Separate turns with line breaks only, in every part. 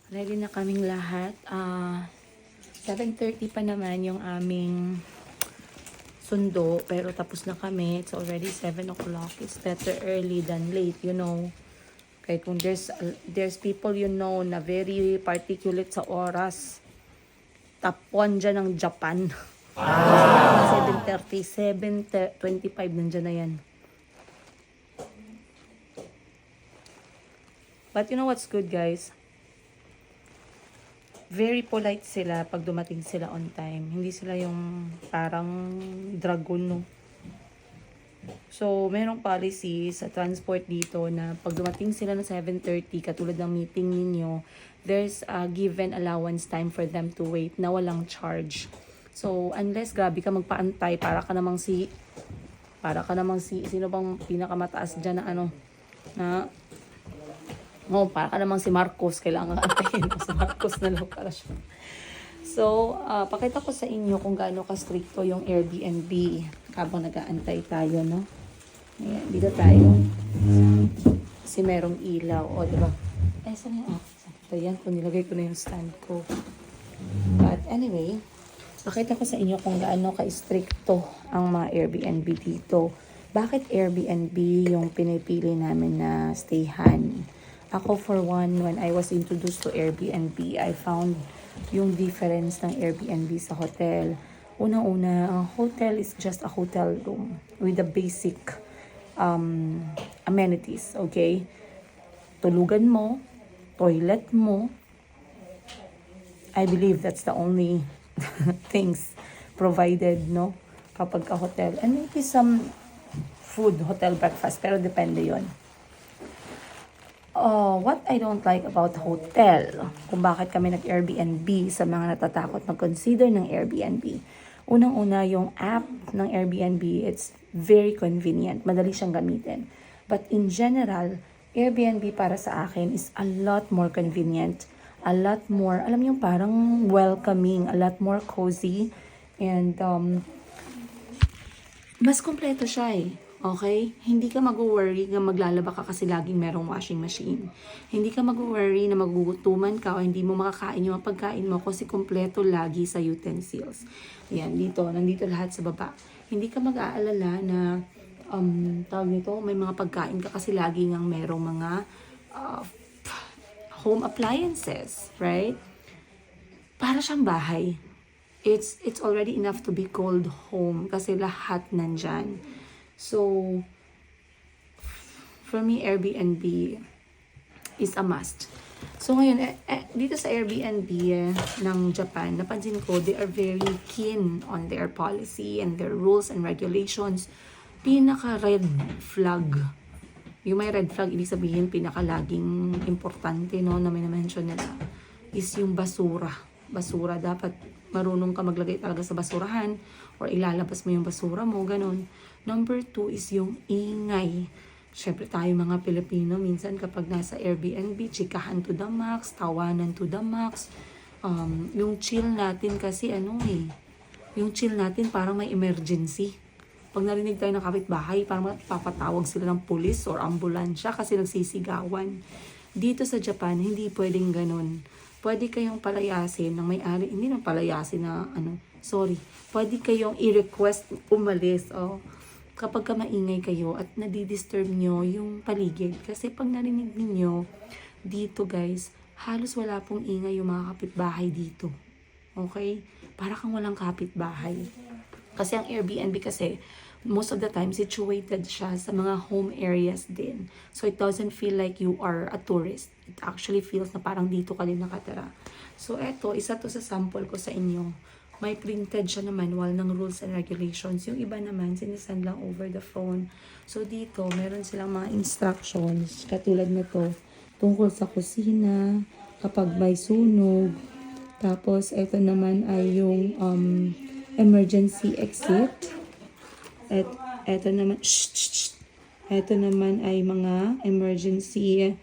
Ready na kaming lahat. 7:30 pa naman yung aming sundo. Pero tapos na kami. It's already 7 o'clock. It's better early than late, you know. Kahit kung there's people you know na very particulate sa oras. Top 1 dyan ng Japan. 7:30, 7:25 nandyan na yan. But you know what's good, guys? Very polite sila pag dumating sila on time. Hindi sila yung parang dragon, no? So, merong policy sa transport dito na pag dumating sila ng 7:30, katulad ng meeting ninyo, there's a given allowance time for them to wait na walang charge. So, unless grabe ka magpaantay, para ka namang sino bang pinakamataas dyan na para ka namang si Marcos, kailangan antayin mo si Marcos na lang para siya. So, pakita ko sa inyo kung gaano ka-stricto yung Airbnb habang nag-aantay tayo, no? Ayan, dito tayo. Kasi merong ilaw, o, diba? Saan yan? Ayan, kung nilagay ko na yung stand ko. But anyway, pakita ko sa inyo kung gaano ka-stricto ang mga Airbnb dito. Bakit Airbnb yung pinipili namin na stayhan? Ako for one, when I was introduced to Airbnb, I found yung difference ng Airbnb sa hotel. Una-una, ang hotel is just a hotel room with the basic amenities, okay? Tulugan mo, toilet mo. I believe that's the only things provided, no? Kapag ka hotel. And maybe some food, hotel breakfast, pero depende yon. What I don't like about hotel, kung bakit kami nag-Airbnb sa mga natatakot mag-consider ng Airbnb. Unang-una, yung app ng Airbnb, it's very convenient. Madali siyang gamitin. But in general, Airbnb para sa akin is a lot more convenient. A lot more, alam yung parang welcoming, a lot more cozy. And mas kompleto siya eh. Okay? Hindi ka mag-worry na maglalaba ka kasi laging merong washing machine. Hindi ka mag-worry na magugutuman ka o hindi mo makakain yung pagkain mo kasi kompleto lagi sa utensils. Ayan, nandito lahat sa baba. Hindi ka mag-aalala na, tawag nito, may mga pagkain ka kasi lagi ngang merong mga home appliances, right? Para siyang bahay. It's already enough to be called home kasi lahat nandyan. So, for me, Airbnb is a must. So, ngayon, dito sa Airbnb ng Japan, napansin ko, they are very keen on their policy and their rules and regulations. Pinaka-red flag. Yung may red flag, ibig sabihin, pinaka-laging importante, no, na may na-mention nila, is yung basura. Basura, dapat marunong ka maglagay talaga sa basurahan or ilalabas mo yung basura mo, ganun. Number 2 is yung ingay. Siyempre tayo mga Pilipino, minsan kapag nasa Airbnb, chikahan to the max, tawanan to the max. Yung chill natin kasi yung chill natin parang may emergency. Pag narinig tayo ng kapitbahay, parang papatawag sila ng pulis or ambulansya kasi nagsisigawan. Dito sa Japan, hindi pwedeng ganun. Pwede kayong palayasin ng may-ari, hindi nang palayasin na pwede kayong i-request umalis kapag ka maingay kayo at nadidisturb nyo yung paligid. Kasi pag narinig niyo dito guys, halos wala pong ingay yung mga kapitbahay dito. Okay? Para kang walang kapitbahay. Kasi ang Airbnb kasi, most of the time, situated siya sa mga home areas din. So, it doesn't feel like you are a tourist. It actually feels na parang dito ka din nakatira. So, eto, isa to sa sample ko sa inyo. May printed siya na manual ng rules and regulations. Yung iba naman, sinisend lang over the phone. So, dito, meron silang mga instructions. Katulad nito, tungkol sa kusina, kapag may sunog. Tapos, ito naman ay yung emergency exit. At ito naman, ito naman ay mga emergency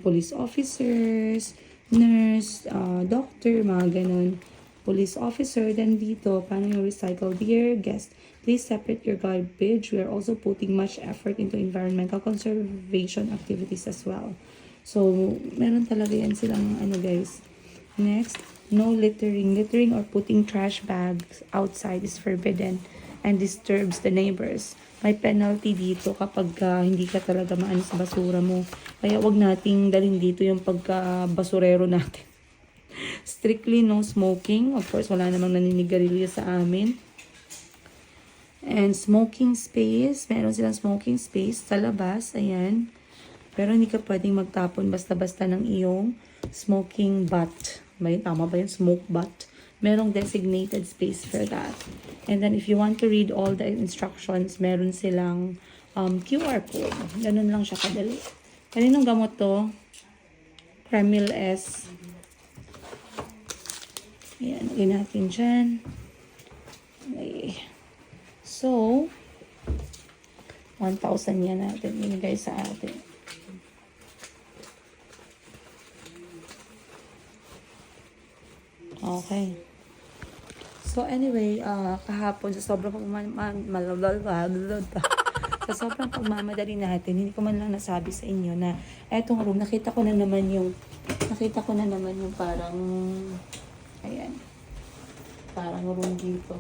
police officers, nurse, doctor, mga ganun. Police officer, then dito, paano yung recycle? Dear guest, please separate your garbage. We are also putting much effort into environmental conservation activities as well. So, meron talaga yan silang ano guys. Next, no littering. Littering or putting trash bags outside is forbidden and disturbs the neighbors. May penalty dito kapag hindi ka talaga maano sa basura mo. Kaya wag nating dalhin dito yung pagka-basurero natin. Strictly no smoking. Of course, wala namang naninigarilyo sa amin. And smoking space. Meron silang smoking space sa labas. Ayan. Pero hindi ka pwedeng magtapon basta-basta ng iyong smoking butt. Tama ba yun? Smoke butt. Merong designated space for that. And then if you want to read all the instructions, meron silang QR code. Ganun lang siya kadali. Kaninong gamot to? Kremil S. Ayan, lagyan natin dyan. Okay. So, 1,000 yan natin. Binigay sa atin. Okay. So anyway, kahapon sa sobrang sa sobrang pagmamadali natin, hindi ko man lang nasabi sa inyo na etong room, nakita ko na naman yung parang ayan. Parang room dito.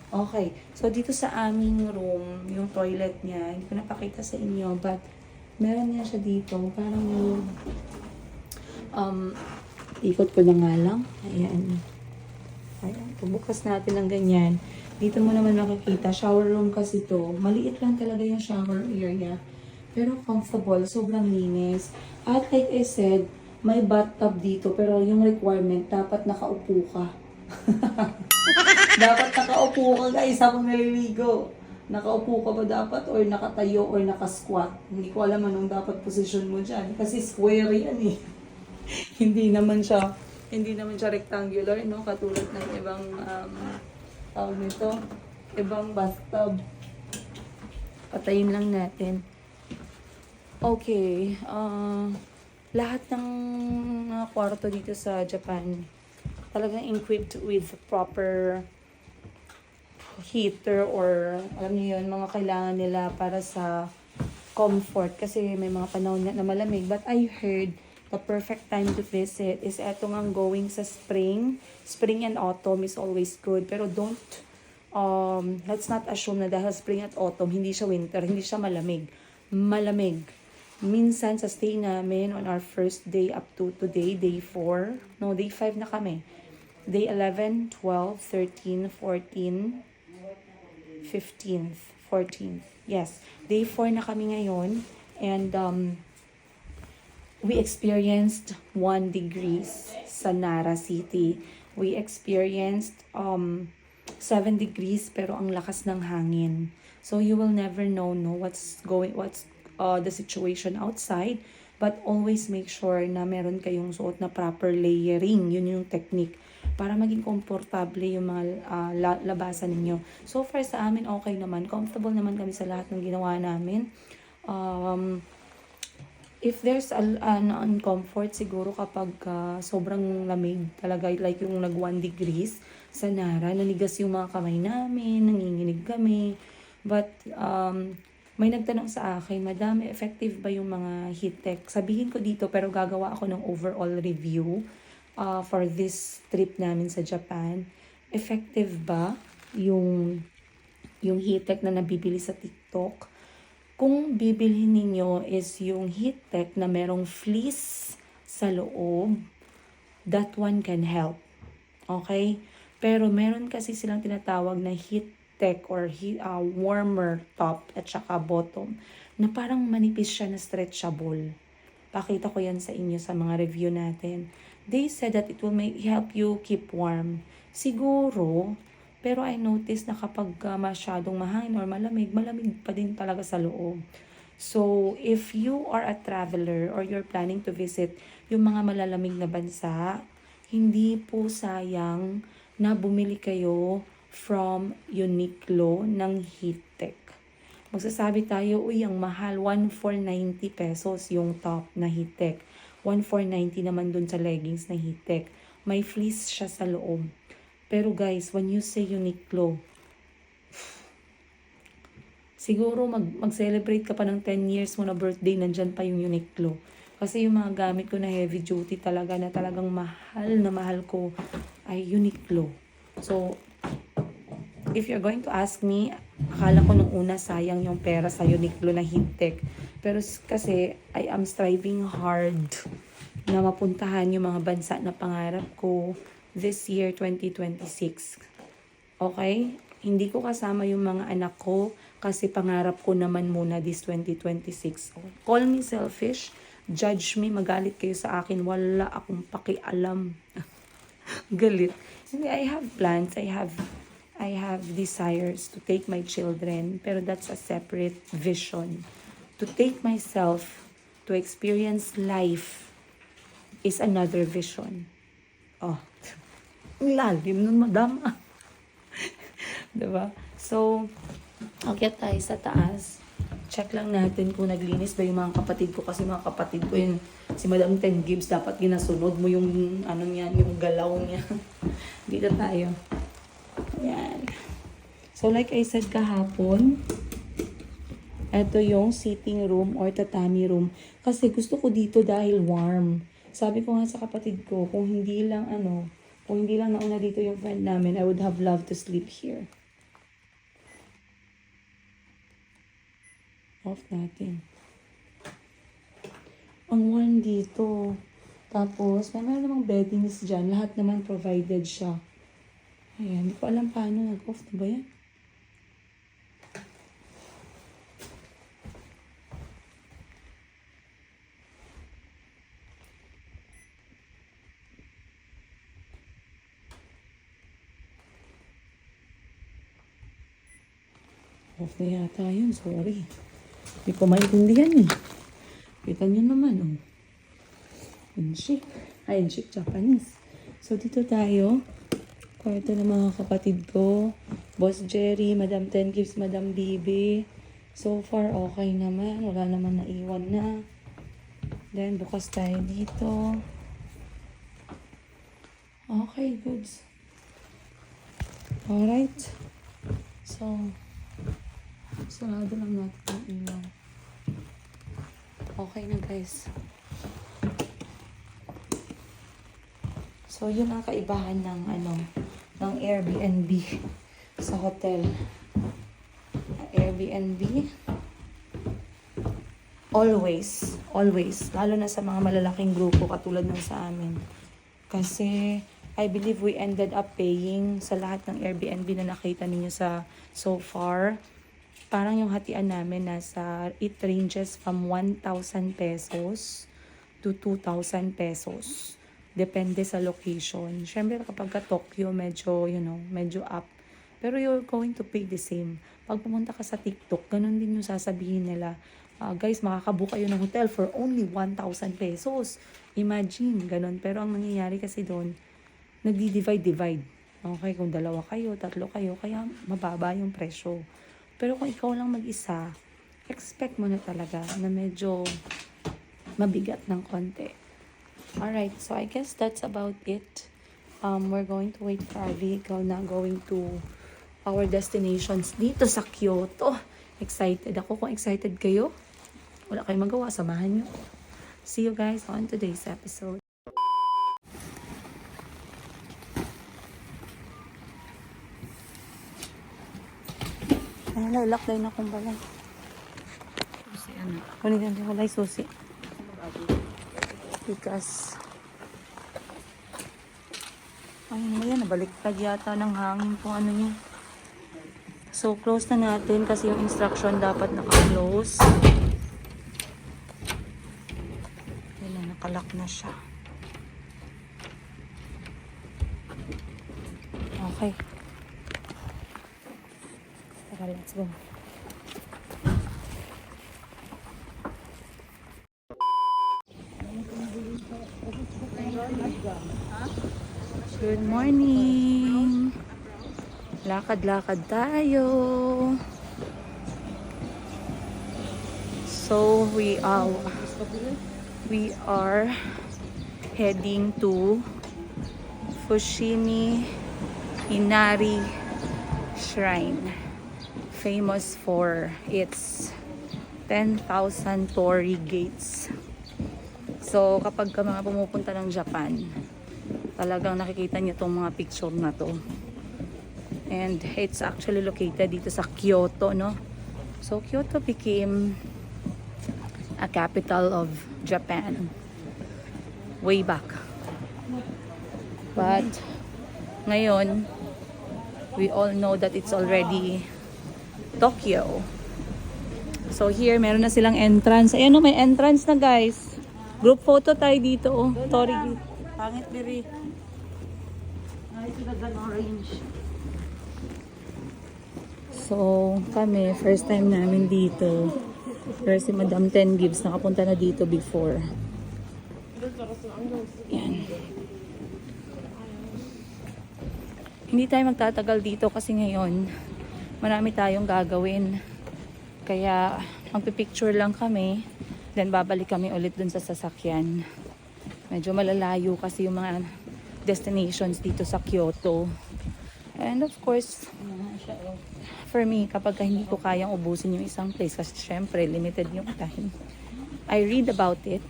Okay. So dito sa aming room, yung toilet niya, hindi ko napakita sa inyo, but meron niya siya dito, parang ikot ko na nga lang. Ayan. Ayan. Bubukas natin ng ganyan. Dito mo naman makikita. Shower room kasi to. Maliit lang talaga yung shower area. Pero comfortable. Sobrang linis. At like I said, may bathtub dito. Pero yung requirement, dapat nakaupo ka. Dapat nakaupo ka guys habang naliligo. Nakaupo ka ba dapat or nakatayo or nakasquat? Hindi ko alam anong dapat position mo dyan. Kasi square yan eh. hindi naman siya rectangular, no? Katulad ng ibang tawag nito, ibang bathtub. Patayin lang natin. Okay, lahat ng kwarto dito sa Japan talagang equipped with proper heater or alam niyo yun, mga kailangan nila para sa comfort kasi may mga panahon na malamig. But I heard the perfect time to visit is etong ang going sa spring. Spring and autumn is always good. Pero let's not assume na dahil spring at autumn, hindi siya winter, hindi siya malamig. Malamig. Minsan sa stay namin on our first day up to today, day 4, no, day 5 na kami. Day 11, 12, 13, 14, 15th, 14th. Yes, day 4 na kami ngayon. And we experienced 1 degrees sa Nara City. We experienced 7 degrees pero ang lakas ng hangin. So you will never know what's the situation outside, but always make sure na meron kayong suot na proper layering. Yun yung technique para maging komportable yung mga labasan ninyo. So far sa amin okay naman, comfortable naman kami sa lahat ng ginawa namin. If there's an uncomfort, siguro kapag sobrang lamig talaga, like yung nag 1 degrees sa Nara, nanigas yung mga kamay namin, nanginginig kami. But may nagtanong sa akin, Madam, effective ba yung mga heat tech? Sabihin ko dito, pero gagawa ako ng overall review for this trip namin sa Japan. Effective ba yung heat tech na nabibili sa TikTok? Kung bibilhin ninyo is yung heat tech na merong fleece sa loob, that one can help. Okay? Pero meron kasi silang tinatawag na heat tech or warmer top at saka bottom na parang manipis siya na stretchable. Pakita ko yan sa inyo sa mga review natin. They said that it will help you keep warm. Siguro, pero I noticed na kapag masyadong mahangin or malamig pa din talaga sa loob. So, if you are a traveler or you're planning to visit yung mga malalamig na bansa, hindi po sayang na bumili kayo from Uniqlo ng heat tech. Magsasabi tayo, uy, ang mahal, 1,490 pesos yung top na heat tech. 1,490 naman dun sa leggings na heat tech. May fleece siya sa loob. Pero guys, when you say Uniqlo, siguro mag-celebrate ka pa ng 10 years mo na birthday, nandyan pa yung Uniqlo. Kasi yung mga gamit ko na heavy duty talaga na talagang mahal na mahal ko ay Uniqlo. So, if you're going to ask me, akala ko nung una sayang yung pera sa Uniqlo na Heattech. Pero kasi I am striving hard na mapuntahan yung mga bansa na pangarap ko this year 2026. Okay? Hindi ko kasama yung mga anak ko kasi pangarap ko naman muna this 2026. Call me selfish, judge me, magalit kayo sa akin, wala akong pakialam. Galit. I have plans, I have desires to take my children, pero that's a separate vision. To take myself to experience life is another vision. Oh, lalim nun, madam. Diba? So, akyat tayo sa taas. Check lang natin kung naglinis ba yung mga kapatid ko. Kasi mga kapatid ko yun, si Madam Ten Gibbs, dapat ginasunod mo yung, ano niyan, yung galaw niya. Dito tayo. Ayan. So, like I said kahapon, ito yung sitting room or tatami room. Kasi gusto ko dito dahil warm. Sabi ko nga sa kapatid ko, kung hindi lang nauna dito yung friend namin, I would have loved to sleep here. Off natin. Ang warm dito. Tapos, meron namang beddings dyan. Lahat naman provided siya. Ayan, hindi ko alam paano nag-off na ba yan? Off na yata yun, sorry. Hindi ko maintindihan eh. Kita nyo naman, oh. Inshik. Ay, Inshik, Japanese. So, dito tayo. Kwarto ng mga kapatid ko. Boss Jerry, Madam Ten Gibbs, Madam Bibi. So far, okay naman. Wala naman naiwan na. Then, bukas tayo dito. Okay, goods. Alright. So, sarado lang natin yung ilaw. Okay na, guys. So, yun ang kaibahan ng ng Airbnb sa hotel. Airbnb, always, lalo na sa mga malalaking grupo katulad ng sa amin. Kasi, I believe we ended up paying sa lahat ng Airbnb na nakita ninyo sa so far. Parang yung hatian namin it ranges from 1,000 pesos to 2,000 pesos. Depende sa location. Siyempre kapag ka Tokyo, medyo up. Pero you're going to pay the same. Pag pumunta ka sa TikTok, ganun din yung sasabihin nila. Guys, makakabook kayo ng hotel for only 1,000 pesos. Imagine, ganun. Pero ang nangyayari kasi doon, nagdi-divide. Okay, kung 2 kayo, 3 kayo, kaya mababa yung presyo. Pero kung ikaw lang mag-isa, expect mo na talaga na medyo mabigat ng konti. Alright, so I guess that's about it. We're going to wait for our vehicle na going to our destinations dito sa Kyoto. Excited ako. Kung excited kayo, wala kayong magawa, samahan nyo. See you guys on today's episode. Ay, lock na akong balay. Susi, ano? Kunin natin balay, susi. Because ayun mo yan, nabaliktad yata ng hangin kung ano niya. So, close na natin kasi yung instruction dapat naka-close. Ayan, nakalock na siya. Okay. Tara, let's go. Good morning! Lakad-lakad tayo. So, we are heading to Fushimi Inari Shrine. Famous for its 10,000 torii gates. So, kapag ka mga pumupunta ng Japan, talagang nakikita niyo tong mga picture na to. And it's actually located dito sa Kyoto, no? So, Kyoto became a capital of Japan way back. But, ngayon, we all know that it's already Tokyo. So, here, meron na silang entrance. Ayan o, may entrance na, guys. Group photo tayo dito, oh. Tori.
Pangit diri. Ay, sila orange.
So, kami, first time namin dito. Pero si Madam Ten Gibbs, nakapunta na dito before. Yan. Hindi tayo magtatagal dito kasi ngayon, marami tayong gagawin. Kaya, magpipicture lang kami. Then, babalik kami ulit dun sa sasakyan. Medyo malalayo kasi yung mga destinations dito sa Kyoto. And of course, for me, kapag hindi ko kayang ubusin yung isang place, kasi syempre, limited yung time, I read about it,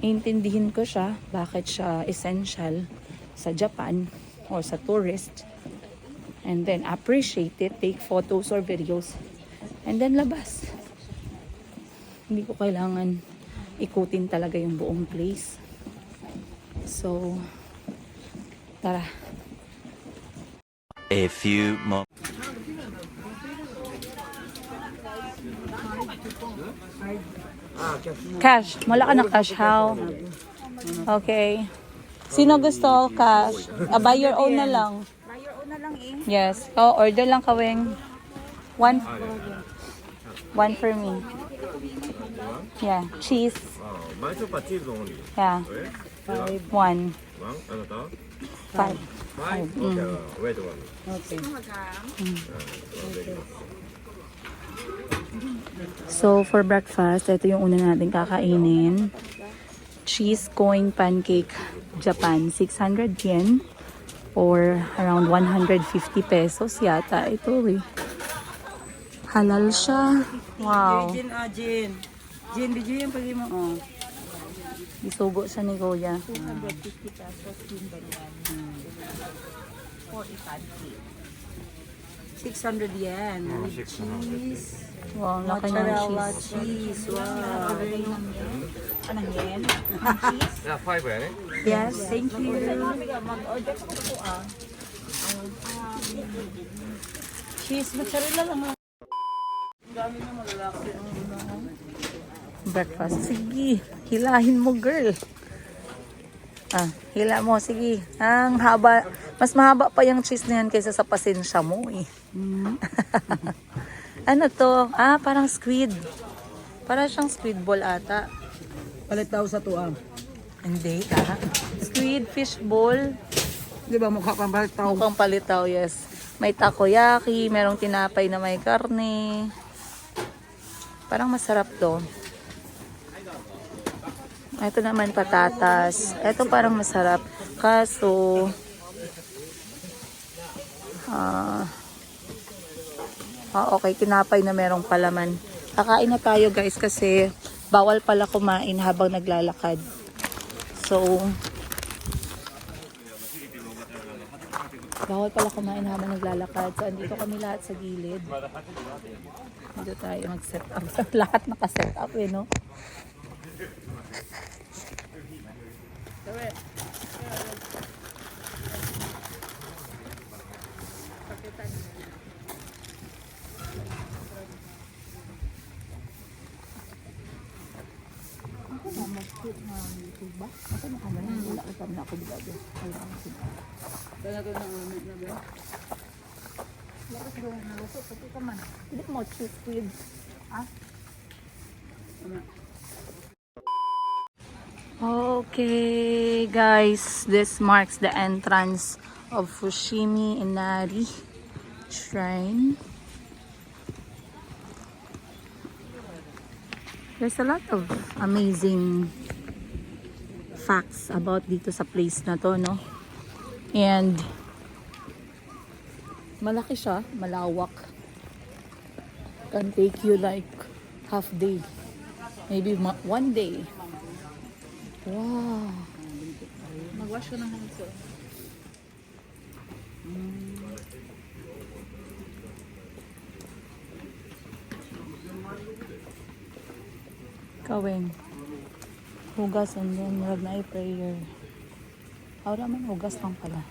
intindihin ko siya, bakit siya essential sa Japan or sa tourist, and then appreciate it, take photos or videos, and then labas. Hindi ko kailangan ikutin talaga yung buong place. So, tara.
A few moments.
Cash. Wala ka na cash, how? Okay. Sino gusto cash? Buy your own na lang.
Buy your own na lang eh.
Yes. Oh, order lang kawing. One for me. Yeah. Cheese.
前とかチーズオンリー。
Yeah.
え
One.
ワンあなた
Five.
はい。じゃあ、ウェイトワン。
So, for breakfast, ito yung una natin kakainin. Cheese coin pancake Japan. 600 yen. Or around 150 pesos yata. Ito eh. Halal siya. Wow.
Jin, Jin. Jin, video yung pag mo. Oh.
Isugo siya ni Kuya.
250 pesos yung ganyan. 40 pancake. 600 yen. With cheese.
Wow, laki ng
Mozzarella
cheese.
cheese. Wow. Anong yen? Cheese?
じゃあ、5やね。
Yes.
Thank you. Mag-order ko po Cheese, mozzarella lang. Dami na malalaki.
Breakfast. Sige. Hilahin mo, girl. Hila mo. Sige. Ang haba. Mas mahaba pa yung cheese na yan kaysa sa pasensya mo eh. Ano to? Parang squid. Parang siyang squid ball ata.
Palit daw sa tuang.
Hindi. Squid fish ball.
Di ba mukha kang balitaw?
Mukhang palitaw, yes. May takoyaki, merong tinapay na may karne. Parang masarap to. Ito naman patatas. Ito parang masarap. Kaso, okay, tinapay na merong palaman. Kakain na tayo guys kasi bawal pala kumain habang naglalakad. So, bawal pala kumain habang naglalakad. So, andito kami lahat sa gilid. Dito tayo mag-set up. Lahat naka-set up eh, no? Okay, guys, this marks the entrance of Fushimi Inari Shrine. There's a lot of amazing facts about dito sa place na to, no? And malaki siya, malawak. Can take you like half day, maybe one day. Wow.
Mag-wash ko ng hands ko.
Kaweng. Hugas and then murag na prayer. Ahora man hugas lang pala.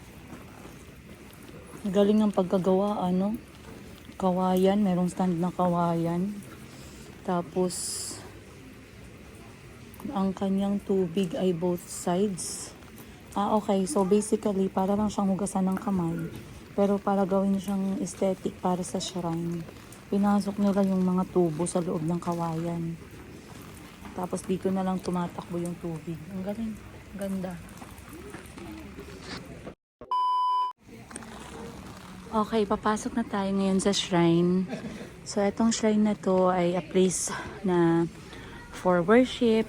Galing ng pagkagawa, ano? Kawayan, merong stand na kawayan. Tapos, ang kanyang tubig ay both sides. Ah, okay. So, basically, para lang siyang hugasan ng kamay. Pero para gawin siyang aesthetic para sa shrine. Pinasok nila yung mga tubo sa loob ng kawayan. Tapos, dito na lang tumatakbo yung tubig. Ang galing. Ganda. Okay, papasok na tayo ngayon sa shrine. So, itong shrine na to ay a place na for worship.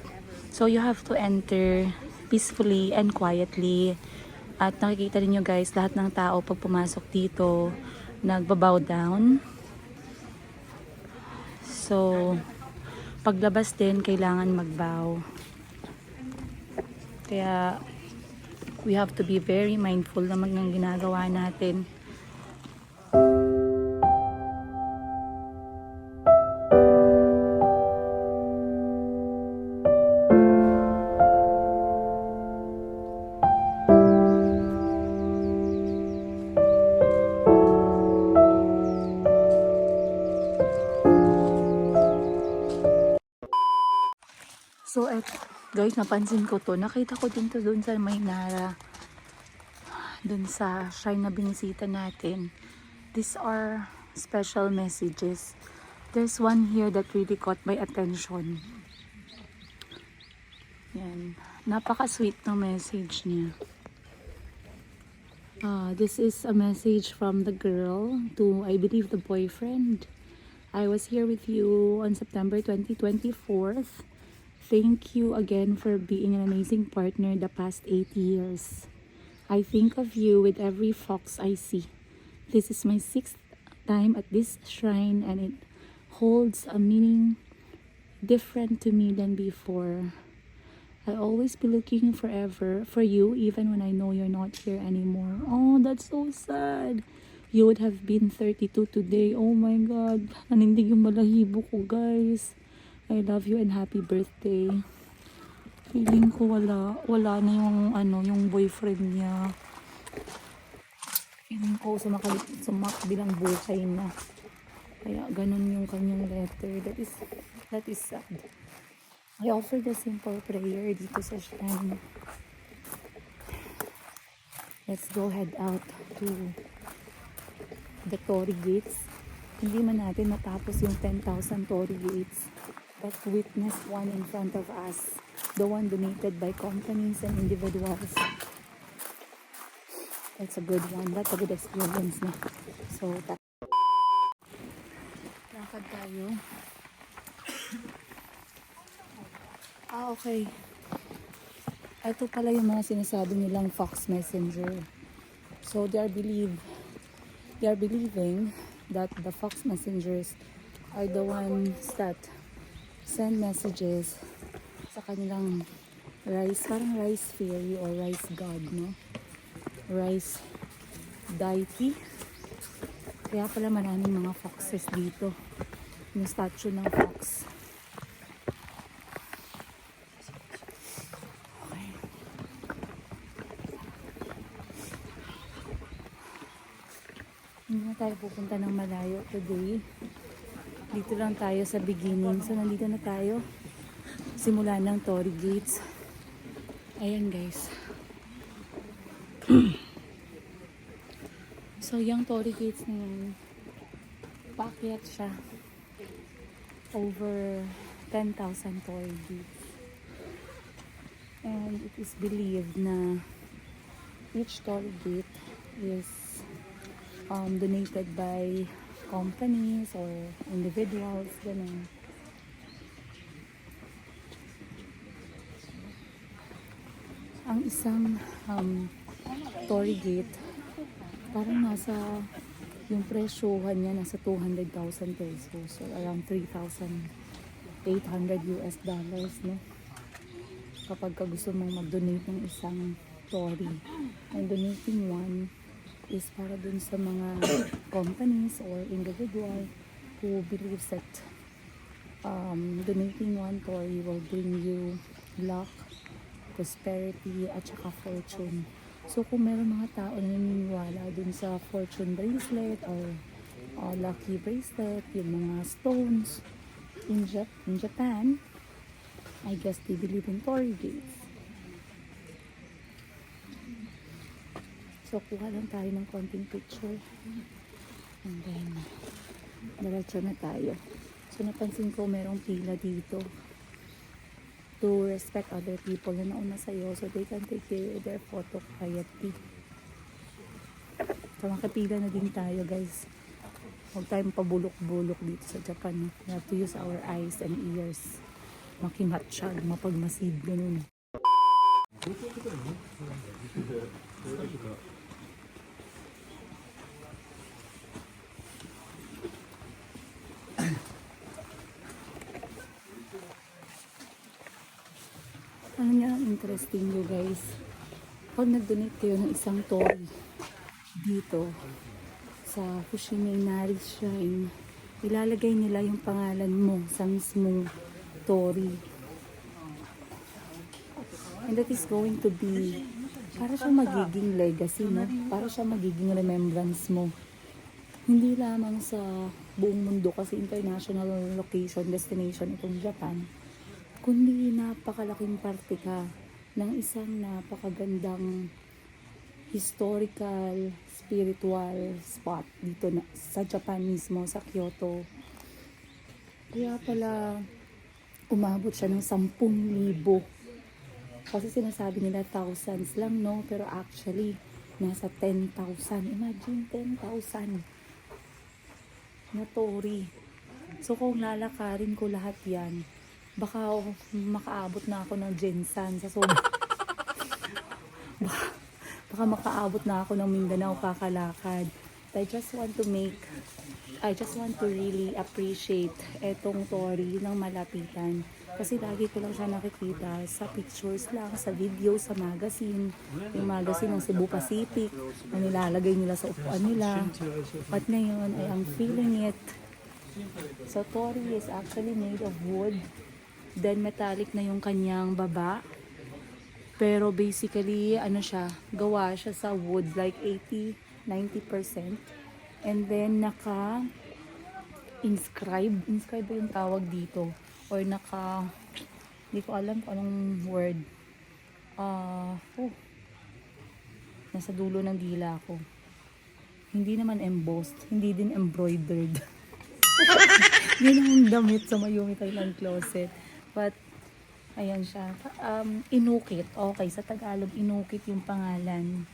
So, you have to enter peacefully and quietly. At nakikita niyo guys, lahat ng tao pag pumasok dito, nagbabow down. So, paglabas din, kailangan magbow. Kaya, we have to be very mindful na ng ginagawa natin. So, guys, napansin ko to. Nakita ko din to doon sa Maynara. Doon sa shrine na binisita natin. These are special messages. There's one here that really caught my attention. Yan. Napaka-sweet ng message niya. This is a message from the girl to, I believe, the boyfriend. I was here with you on September 2024. Thank you again for being an amazing partner the past 8 years. I think of you with every fox I see. This is my 6th time at this shrine and it holds a meaning different to me than before. I'll always be looking forever for you even when I know you're not here anymore. Oh, that's so sad. You would have been 32 today. Oh my God. Nanindig yung balahibo ko, guys. I love you and happy birthday. Feeling ko wala na yung yung boyfriend niya. Feeling ko sumakbilang buhay na. Kaya ganun yung kanyang letter. That is sad. I offered a simple prayer dito sa shrine. Let's go head out to the Torii Gates. Hindi man natin matapos yung 10,000 Torii Gates, but witness one in front of us, the one donated by companies and individuals. That's a good one. That's a good experience na. So, lakad tayo. Okay. Ito pala yung mga sinasabi nilang Fox Messenger. So, they are believing that the Fox Messengers are the ones that send messages sa kanilang parang rice fairy or rice god, no? Rice deity. Kaya pala maraming mga foxes dito. Yung statue ng fox. Okay. Hindi na tayo pupunta ng malayo today. Dito lang tayo sa beginning. So, nandito na tayo. Simula ng Torii Gates. Ayan, guys. So, yung Torii Gates na yun, paakyat siya. Over 10,000 Torii Gates. And it is believed na each Torii Gate is donated by companies or individuals, ganun. Ang isang Torii Gate, parang nasa, yung presyohan niya nasa 200,000 pesos, so around $3,800, no?
kapag gusto mong mag-donate ng isang tori. And donating one is para dun sa mga companies or individual who believes that donating one tori will bring you luck, prosperity, at saka fortune. So kung meron mga tao na naniniwala dun sa fortune bracelet or lucky bracelet, yung mga stones in Japan, I guess they believe in tori gates. So kuha lang tayo ng konting picture and then diretso na tayo. So napansin ko merong pila dito to respect other people na nauna sa'yo so they can take their photo quietly. So makapila na din tayo guys. Huwag tayong pabulok-bulok dito sa Japan. We have to use our eyes and ears. Makimatsyag, mapagmasid, ganun. Ano nga ang interesting you guys, pag nag-donate kayo ng isang tori dito sa Fushimi Inari Shrine, ilalagay nila yung pangalan mo sa mismong tori. And that is going to be, para siya magiging legacy, no? Para siya magiging remembrance mo. Hindi lamang sa buong mundo kasi international location, destination itong Japan, kundi napakalaking parte ka ng isang napakagandang historical, spiritual spot dito na, sa Japan mismo, sa Kyoto. Kaya pala umabot siya ng 10,000. Kasi sinasabi nila thousands lang, no? Pero actually, nasa 10,000. Imagine, 10,000 na tori. So kung lalakarin ko lahat yan, baka makaabot na ako ng Jensan sa sobrang baka makaabot na ako ng Mindanao kakalakad. I just want to really appreciate etong tori ng malapitan kasi lagi ko lang siya nakikita sa pictures lang, sa video, sa magazine, yung magazine ng Cebu Pacific na nilalagay nila sa upuan nila, at ngayon ay ang feeling it. So tori is actually made of wood. Then metallic na yung kanyang baba. Pero basically, ano siya, gawa siya sa wood like 80-90%. And then inscribe ba yung tawag dito? Or hindi ko alam kung anong word. Nasa dulo ng dila ko. Hindi naman embossed, hindi din embroidered. Yun ang damit sa Mayumi Thailand Closet. But, ayan siya. Inukit. Okay, sa Tagalog, inukit yung pangalan.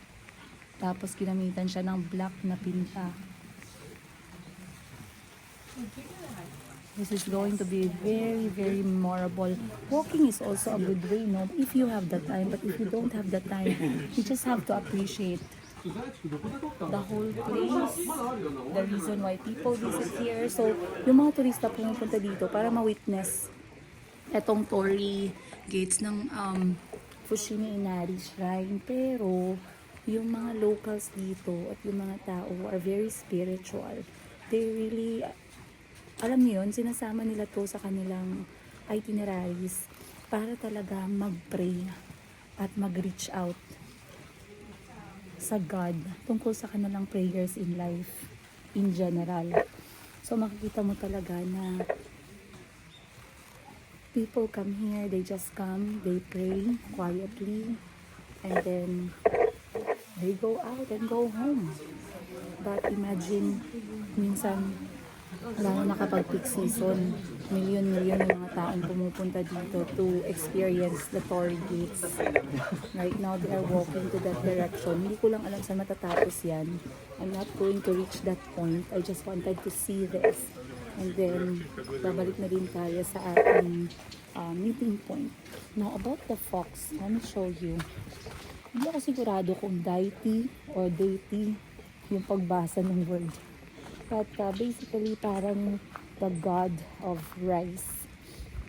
Tapos, ginamitan siya ng black na pinta. This is going to be very, very memorable. Walking is also a good way, no? If you have the time. But if you don't have the time, you just have to appreciate the whole place, the reason why people visit here. So, yung mga turista pumupunta dito para ma-witness etong tori gates ng Fushimi Inari Shrine. Pero yung mga locals dito at yung mga tao are very spiritual. They really, alam niyo yun, sinasama nila to sa kanilang itineraries para talaga mag-pray at mag-reach out sa God tungkol sa kanilang prayers in life in general. So makikita mo talaga na people come here, they just come, they pray quietly, and then they go out and go home. But imagine, minsan, lalo na kapag peak season, milyon-milyon ng mga taong pumupunta dito to experience the tori gates. Right now, they are walking to that direction. Hindi ko lang alam saan matatapos yan. I'm not going to reach that point. I just wanted to see this. And then, babalik na din tayo sa ating meeting point. Now, about the fox, let me show you. Hindi ako sigurado kung deity or deity yung pagbasa ng word. But basically, parang the god of rice.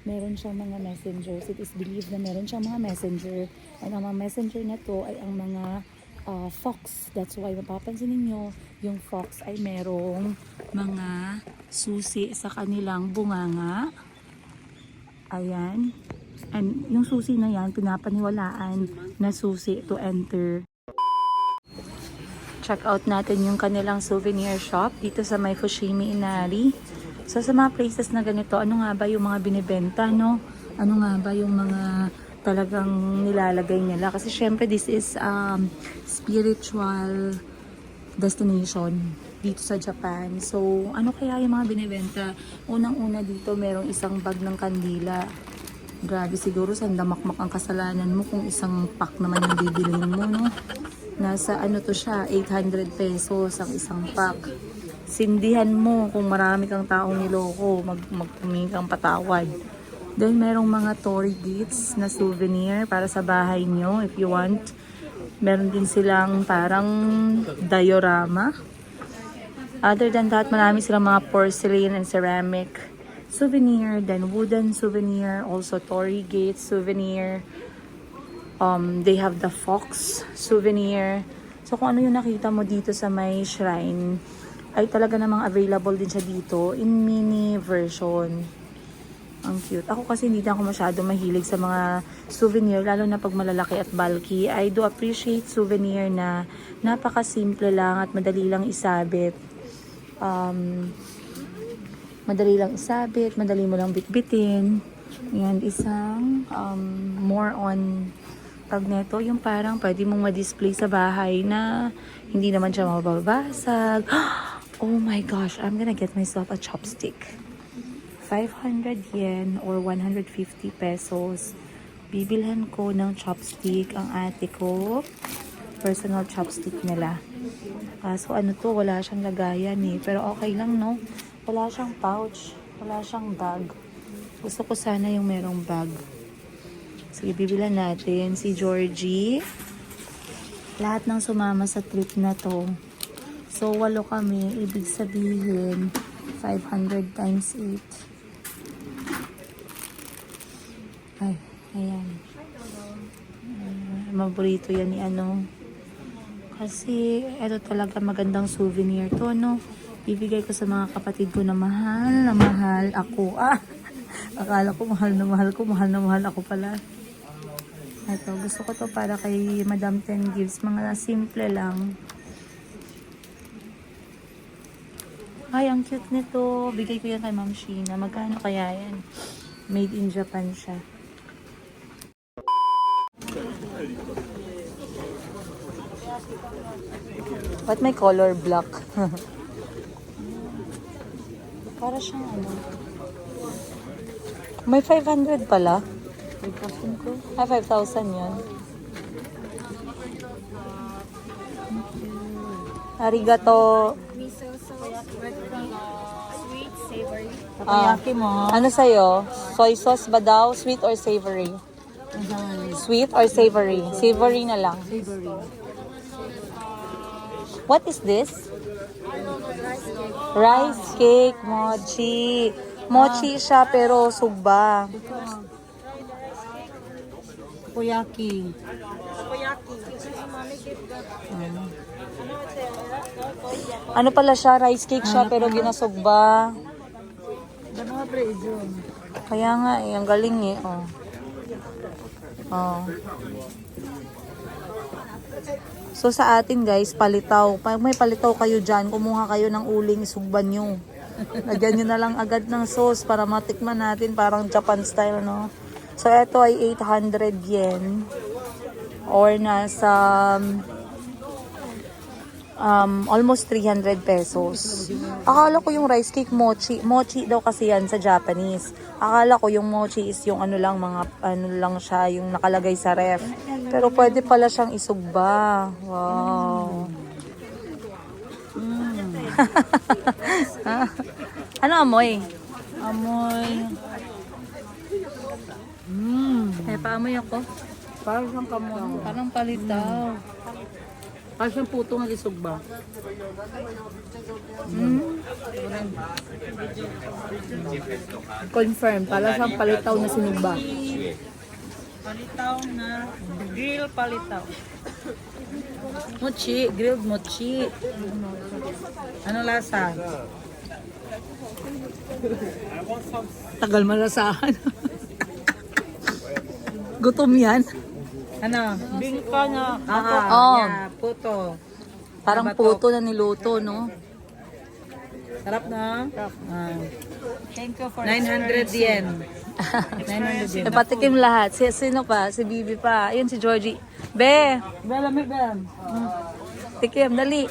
meron siyang mga messengers. It is believed na meron siyang mga messenger. And ang mga messenger na to ay ang mga fox. That's why mapapansin ninyo, yung fox ay merong mga susi sa kanilang bunganga. Ayan. And yung susi na yan, pinapaniwalaan na susi to enter. Check out natin yung kanilang souvenir shop dito sa may Fushimi Inari. So sa mga places na ganito, ano nga ba yung mga binibenta, no? Ano nga ba yung mga talagang nilalagay nila? Kasi syempre this is spiritual destination dito sa Japan. So ano kaya yung mga binibenta? Unang-una dito merong isang bag ng kandila. Grabe, siguro sandamakmak ang kasalanan mo kung isang pack naman yung bibilin mo, no? Nasa ano to siya, 800 pesos ang isang pack. Sindihan mo kung marami kang taong niloko, magpumingin kang patawad. Then merong mga Torii Gates na souvenir para sa bahay nyo if you want. Meron din silang parang diorama. Other than that, marami silang mga porcelain and ceramic souvenir, then wooden souvenir, also Torii Gate souvenir. They have the fox souvenir. So kung ano yung nakita mo dito sa may shrine, ay talaga namang available din siya dito in mini version. Ang cute. Ako kasi hindi na ako masyado mahilig sa mga souvenir, lalo na pag malalaki at bulky. I do appreciate souvenir na napaka-simple lang at madali lang isabit. Madali lang isabit, madali mo lang bitbitin. And isang more on pag neto, yung parang pwede mong ma-display sa bahay na hindi naman siya mababasag. Oh my gosh, I'm gonna get myself a chopstick. 500 yen or 150 pesos. Bibilhan ko ng chopstick ang ate ko. Personal chopstick nila. So ano to, wala siyang lagayan eh. Pero okay lang, no? Wala siyang pouch. Wala siyang bag. Gusto ko sana yung merong bag. Sige, bibilan natin si Georgie. Lahat ng sumama sa trip na to. So, 8 kami. Ibig sabihin, 500 times 8. Ay, ayan. Maborito yan ni ano. Kasi, ito talaga magandang souvenir to, no? Ibigay ko sa mga kapatid ko na mahal ako. Akala ko mahal na mahal ako pala. Ito, gusto ko to para kay Madam Ten Gives. Mga simple lang. Ay, ang cute nito. Bigay ko yan kay Ma'am Sheena. Magkano kaya yan? Made in Japan siya. Ba't may color black? Para siyang ano. May 500 pala. 5,000 ko? 5,000 yan. Arigato.
Miso sauce with sweet, savory.
Takoyaki mo.
Ano sa'yo? Soy sauce ba daw? Sweet or savory? Sweet or savory? Savory na lang.
Savory.
What is this? Rice cake, mochi. Mochi siya pero sugba.
Takoyaki.
Ano pala siya? Rice cake siya pero ginasugba.
Gano'n preso.
Kaya nga eh, ang galing eh. Oh. Oh. So sa atin guys, palitaw. Pag may palitaw kayo dyan, kumuha kayo ng uling, isugban nyo. Lagyan nyo na lang agad ng sauce para matikman natin, parang Japan style, no? So ito ay 800 yen. Or nasa almost 300 pesos. Akala ko yung rice cake mochi. Mochi daw kasi yan sa Japanese. Akala ko yung mochi is yung ano lang, mga ano lang siya, yung nakalagay sa ref. Pero pwede pala siyang isugba. Wow. Ano amoy?
Amoy.
Eh, paamoy ako.
Parang siyang kamon.
Parang palitaw.
Parang siyang puto nga lisog ba? Confirm, para siyang palitaw na sinugba.
Palitaw na grill palitaw.
Mochi, grilled mochi. Ano lasa? Tagal malasahan. Gutom yan.
Ano? Bingka na.
Oo.
Puto.
Parang puto na niluto, no?
Sarap na? Thank you for
900 yen. 900 yen. Patikim lahat. Sino pa? Si Bibi pa. Ayun si Georgie. Be!
Lamig ba?
Tikim, dali.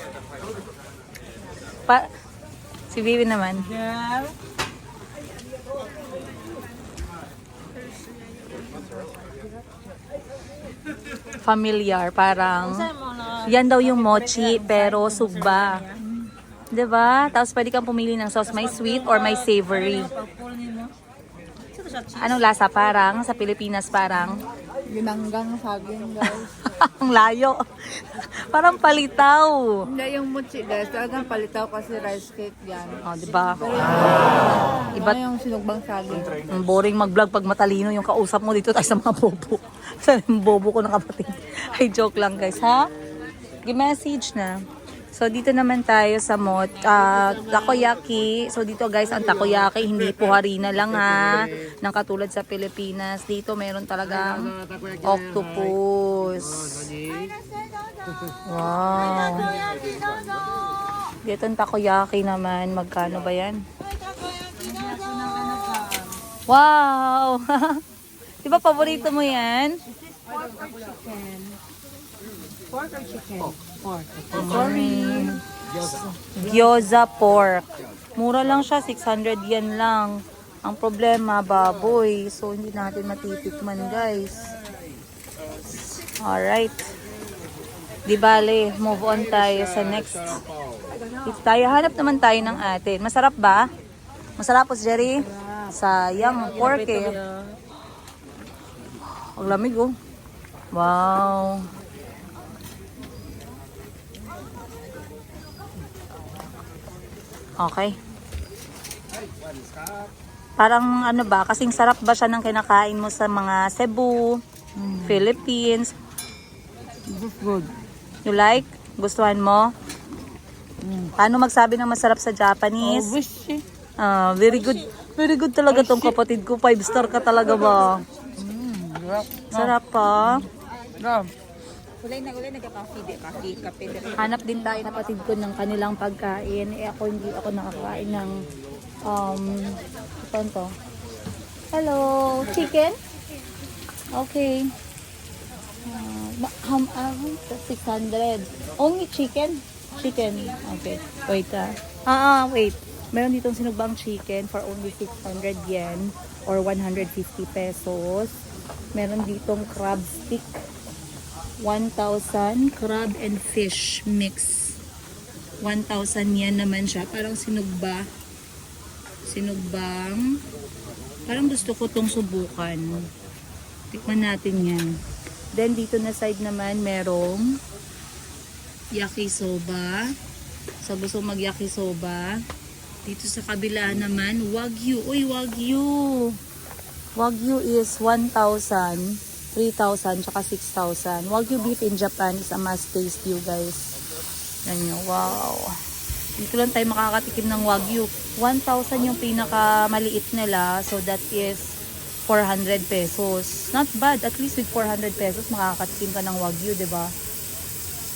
Si Bibi naman.
Yeah.
Familiar, parang yan daw yung mochi pero sugba. 'Di ba? Tapos pwede kang pumili ng sauce, may sweet or may savory. Anong lasa? Parang sa Pilipinas parang
Ginanggang saging guys.
ang layo. Parang palitaw.
Hindi yung mochi guys. Talagang palitaw kasi rice cake yan.
Oh, 'di ba?
Iba yung sinugbang saging.
Ang boring mag-vlog pag matalino yung kausap mo dito tayo sa mga bobo. Sa bobo ko ng kapatid. Ay, joke lang guys, ha? Gi-message na. So, dito naman tayo sa takoyaki. So, dito guys, ang takoyaki, hindi po harina lang ha. Nang katulad sa Pilipinas. Dito, meron talagang octopus. Wow. Dito ang takoyaki naman. Magkano ba yan? Wow! Di ba paborito mo yan?
Pork or chicken? Pork.
Gyoza pork. Mura lang siya, 600 yen lang. Ang problema, baboy. So, hindi natin matitikman, guys. Alright. Di bale, move on tayo sa next. Hanap naman tayo ng atin. Masarap ba? Masarap po, Jerry? Sayang, pork eh. Ang lamig oh. Wow. Okay. Parang ano ba, kasing sarap ba siya ng kinakain mo sa mga Cebu, Philippines?
Good.
You like? Gustuhan mo? Paano magsabi ng masarap sa Japanese?
Wish.
Very good. Very good talaga tong kapatid ko. 5 star ka talaga ba? Sarap pa.
Ulay nagka-coffee, kape.
Hanap din tayo napatid ko ng kanilang pagkain. Ako hindi ako nakakain ng ito to. Hello, chicken? Okay. 600. Only chicken? Chicken. Okay. Wait wait. Meron ditong sinugbang chicken for only 600 yen or 150 pesos. Meron ditong crab stick. 1,000 crab and fish mix. 1,000 yen naman siya. Parang sinugbang. Parang gusto ko tong subukan. Tikman natin yan. Then dito na side naman merong yakisoba. So gusto mag-yakisoba. Dito sa kabila naman wagyu. Uy, wagyu. Wagyu is 1,000. 3,000 tsaka 6,000. Wagyu beef in Japan is a must taste you guys. Yan yun. Wow. Dito lang tayo makakatikim ng wagyu. 1,000 yung pinakamaliit nila. So that is 400 pesos. Not bad. At least with 400 pesos makakatikim ka ng wagyu, diba?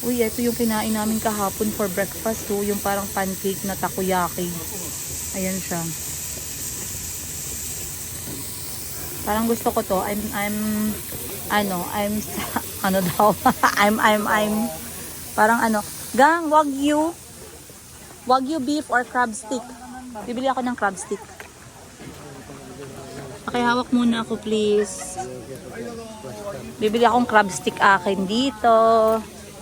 Uy, ito yung kinain namin kahapon for breakfast. So, yung parang pancake na takoyaki. Ayan siya. Parang gusto ko to. Parang gang, wagyu beef or crab stick. Bibili ako ng crab stick. Okay, hawak muna ako please. Bibili akong crab stick akin dito.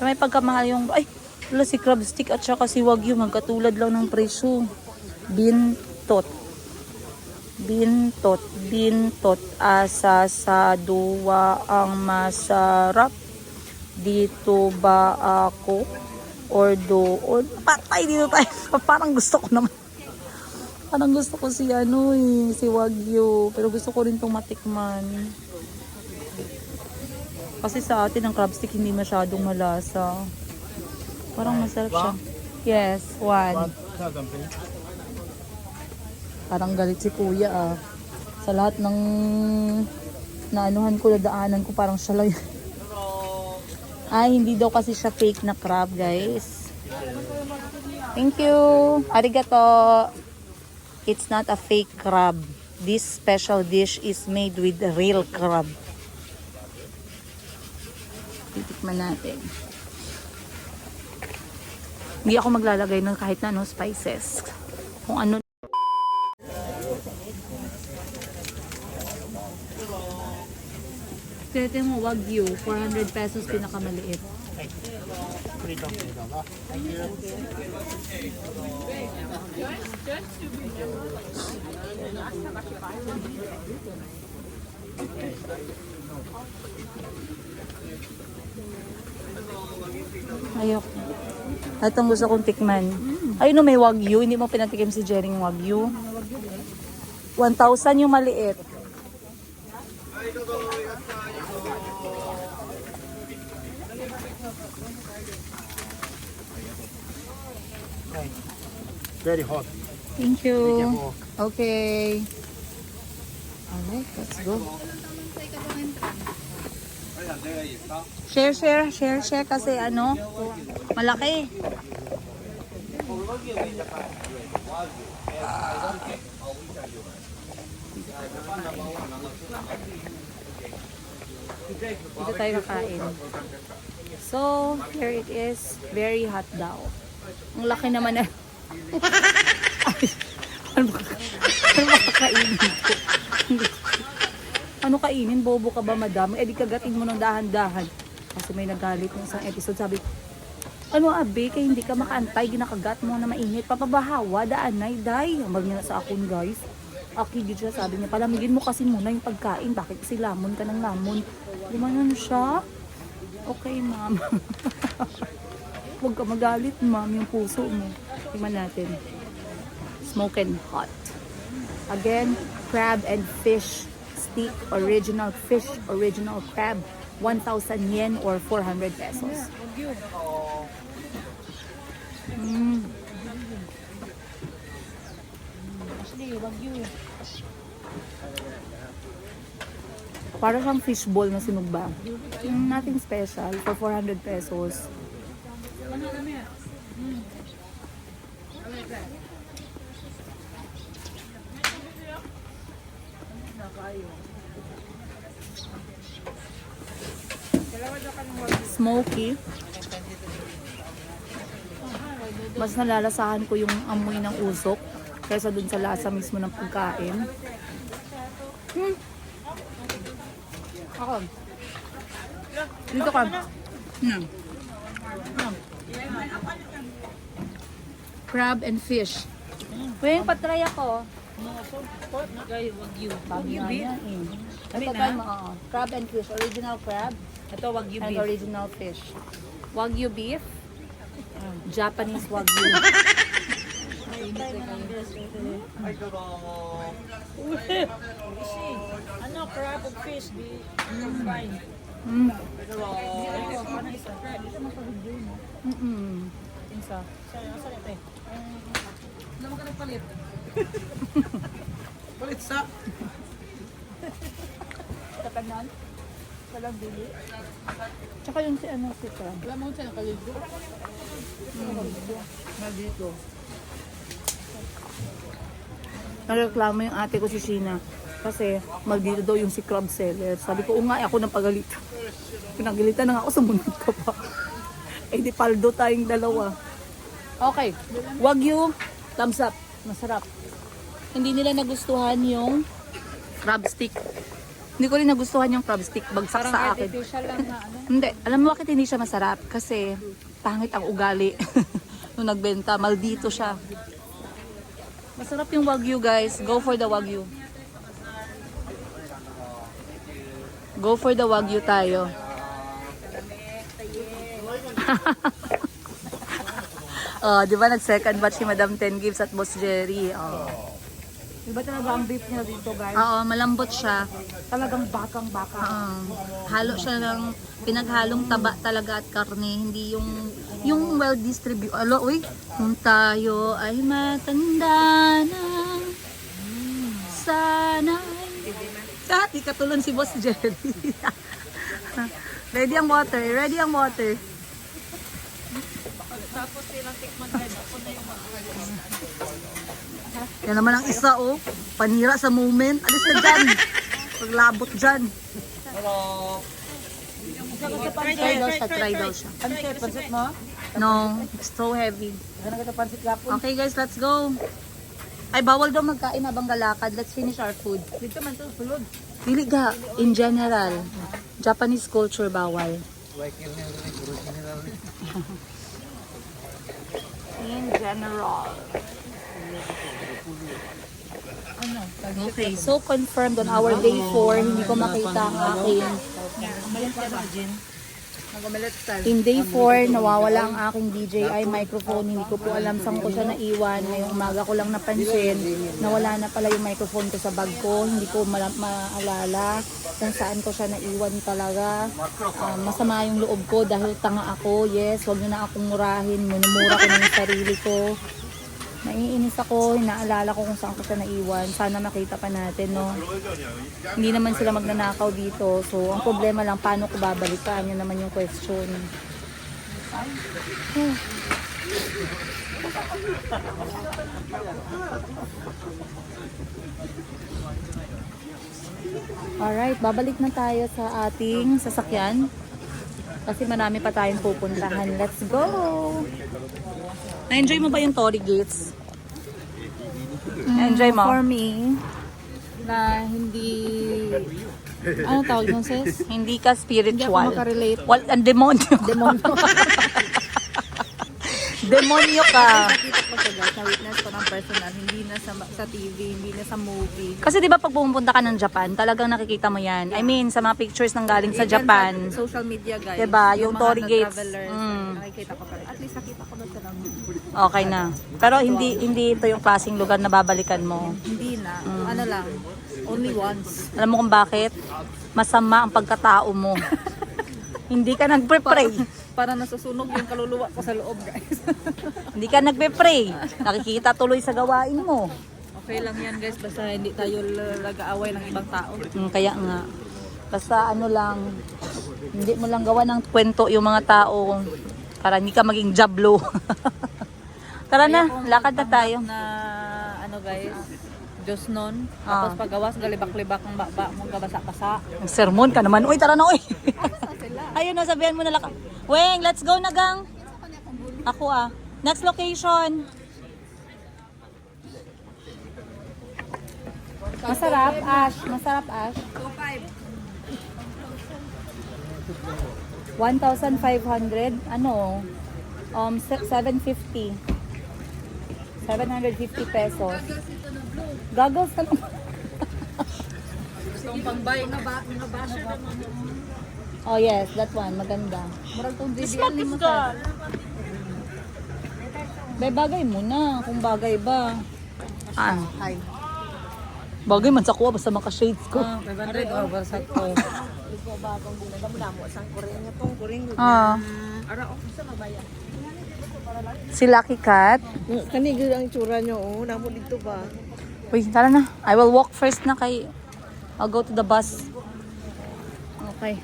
Pero may pagkamahal yung, wala si crab stick at saka si wagyu. Magkatulad lang ng presyo. Bintot asa sa duwa ang masarap. Dito ba ako? Or doon? Patay dito tayo. Parang gusto ko naman. Parang gusto ko si ano eh, si Wagyu. Pero gusto ko rin itong matikman. Kasi sa atin ang crab stick hindi masyadong malasa. Parang masarap siya. Yes, one. Parang galit si kuya ah. Sa lahat ng naanuhan ko, nadaanan ko, parang siya lang. Ay, hindi daw kasi siya fake na crab, guys. Thank you. Arigato. It's not a fake crab. This special dish is made with real crab. Titikman natin. Hindi ako maglalagay ng kahit na ano spices. Kung ano. Tete mo, Wagyu. 400 pesos pinakamaliit. Ayok. At ang gusto kong tikman. Ayun no, may Wagyu. Hindi mo pinatikim si Jering Wagyu. 1,000 yung maliit.
Very hot.
Thank you. Okay. Alright, let's go. Share kasi ano, malaki. Dito tayo kakain. So, here it is. Very hot daw. Ang laki naman na. Ano makakainin ko? Ano kainin? Bobo ka ba, madam? Eh, di kagatin mo ng dahan-dahan. Kasi may nagalit ng isang episode. Sabi, ano abe, kaya hindi ka makaantay, ginakagat mo na mainit. Papabahawa, daanay, day. Ambag niya na sa akon, guys. Aki, di siya, sabi niya, palamigin mo kasi muna yung pagkain. Bakit kasi lamon ka ng lamon? Lumanan siya. Okay, ma'am. Huwag ka magalit, ma'am, yung puso mo. Tingnan natin. Smoking hot. Again, crab and fish stick, original fish, original crab, 1,000 yen or 400 pesos. Para siyang fishball na sinugba. Nothing special for 400 pesos. Smoky. Mas nalalasahan ko yung amoy ng usok kaysa dun sa lasa mismo ng pagkain. Ako. Dito ka. Crab and fish. Wait, patry ako. Wagyu beef. Ito tayo crab and fish. Original crab.
Ito, Wagyu
And
beef.
original fish. Wagyu beef. Japanese Wagyu.
Ano, crab o fish? Fine. Insa. Saan ito eh? Naman ka nagpalit. Palit sa?
Katanan. Walang bili. Tsaka yung si ano si crab.
Wala mo siya nakaligo. Nandito.
Nareklamo yung ate ko si Sheena. Kasi maldito daw yung si crab seller. Sabi ko, nga ako ng pagalitan. Pinagalitan na nga ako, sumunod ka pa. Eh di paldo tayong dalawa. Okay. Wagyu, thumbs up. Masarap. Hindi nila nagustuhan yung crab stick. Hindi ko rin nagustuhan yung crab stick. Bagsak sa akin.
Artificial lang na ano.
Hindi. Alam mo bakit hindi siya masarap? Kasi pangit ang ugali. Nung nagbenta, maldito siya. Masarap yung Wagyu, guys. Go for the Wagyu. Go for the Wagyu tayo. Oh, di ba nag-second batch si Madam Ten Gives at Boss Jerry? Oh.
Iba talaga ang beef niya dito, guys.
Oo, malambot siya.
Talagang bakang-baka.
Halo siya ng pinaghalong taba talaga at karne, hindi yung well distributed. Alo, uy, kung tayo ay matanda na, sana di katulon si Boss Jerry. Ready ang water, ready ang water.
Tapos silang tikman guys. Ako na yung
Yan naman ang isa, oh. Panira sa moment. Alis ka dyan. Paglabot dyan. Try daw siya.
pansit mo?
No, it's so heavy.
Ganun kita pansit gapon.
Okay guys, let's go. Ay, bawal daw magkain habang galakad. Let's finish our food.
Dito man to, sulod.
Pili ka, in general. Japanese culture, bawal. In general. Okay, so confirmed on our day 4, hindi ko makita ang aking. In day 4, nawawala ang aking DJI microphone. Hindi ko po alam saan ko siya naiwan. Ngayong umaga ko lang napansin, nawala na pala yung microphone ko sa bag ko. Hindi ko maalala kung saan ko siya naiwan talaga. Masama yung loob ko dahil tanga ako. Yes, wag nyo na akong murahin. Minumura ko na yung sarili ko. Naiinis ako, inaalala ko kung saan ko siya naiwan. Sana makita pa natin, no? Hindi naman sila magnanakaw dito. So, ang problema lang, paano ko babalikan? Yun naman yung question. Alright, babalik na tayo sa ating sasakyan. Kasi marami pa tayong pupuntahan. Let's go! Na-enjoy mo ba yung Torii Gates? Na-enjoy mo?
For me, na hindi, ano tawag nun sis?
Hindi ka spiritual.
Hindi ako makarelate.
Ang demonyo.
Demonyo.
Demonyo ka.
Nakita ko siya guys, na-witness ko ng personal, hindi na sa TV, hindi na sa movie.
Kasi di ba pag pumunta ka ng Japan, talagang nakikita mo yan. I mean, sa mga pictures ng galing sa
Even
Japan.
sa social media guys.
Diba? Yung
mga
Torii Gates.
travelers,
Mm.
nakikita ko pa rin. At least nakita ko na siya ng
Okay na. Pero hindi ito yung klaseng lugar na babalikan mo.
hindi na. Ano lang, only once.
Alam mo kung bakit? Masama ang pagkatao mo. Hindi ka nagpe-pray.
Para nasusunog yung kaluluwa ko sa loob guys.
Hindi ka nagpe-pray. Nakikita tuloy sa gawain mo.
Okay lang yan guys, basta hindi tayo nag-aaway ng ibang tao.
Kaya nga. Basta ano lang, hindi mo lang gawa ng kwento yung mga tao para hindi ka maging jablo. Tara na, lakad na tayo.
Na ano guys, Diyos nun. Tapos pagawas, galibak-libak ang baba mong kabasa-basa.
Sermon ka naman. Uy, tara na, uy. Ayun na, sabihan mo na lakad. Weng, let's go na gang. Ako Next location. Masarap, Ash. Masarap, Ash. 1,500. Ano? 750. 750 pesos. Goggles na naman.
Itong pangbay na basher na
Oh yes, that one. Maganda.
Murag tong JBL ni mo sa.
Bagay mo na. Kung bagay ba. Hi. Bagay man sa kuha. Basta maka-shades ko.
500 over sa ko. Ara ako sa mabaya.
Si Lucky Cat.
Kanigil ang itsura nyo, oh. Namo dito ba?
Uy, tara na. I will walk first na kay... I'll go to the bus. Okay.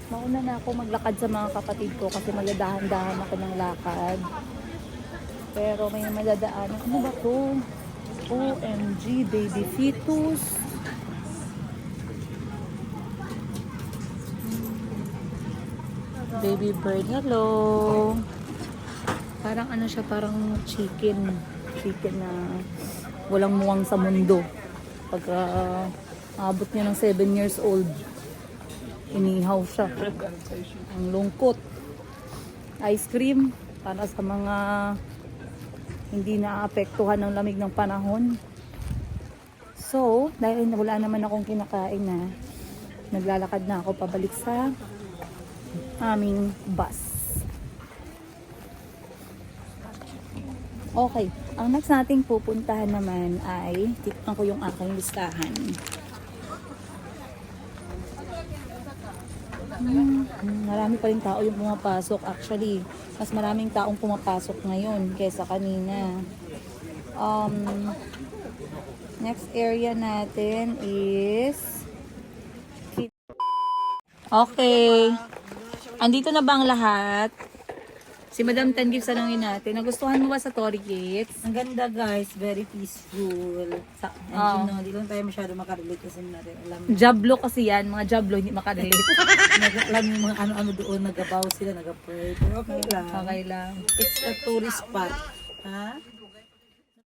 Mauna na ako maglakad sa mga kapatid ko kasi magdadahan-dahan ako ng lakad. Pero may madadaan. Ano ba to? OMG, baby fetus. Baby bird, hello. Parang ano siya, parang chicken. Chicken na walang muwang sa mundo. Pagka abot niya ng 7 years old, inihaw siya. Ang lungkot. Ice cream para sa mga hindi naapektuhan ng lamig ng panahon. So, dahil wala naman akong kinakain na, naglalakad na ako pabalik sa aming bus. Okay, ang next nating pupuntahan naman ay tikman ko yung aking listahan. Marami pa rin tao yung pumapasok. Actually, mas maraming taong pumapasok ngayon kaysa kanina. Next area natin is okay. Andito na ba ang lahat? Si Madam Tan Gibbs, tanongin natin. Nagustuhan mo ba sa Torii Gates?
Ang ganda guys, very peaceful. And you know, di lang tayo masyado makarelate kasi alam
Jablo kasi yan. Mga Jablo hindi makarelate.
alam yung mga ano-ano doon, nagabaw sila, nagapray. Pero okay lang.
Okay lang.
It's a tourist spot. Ha?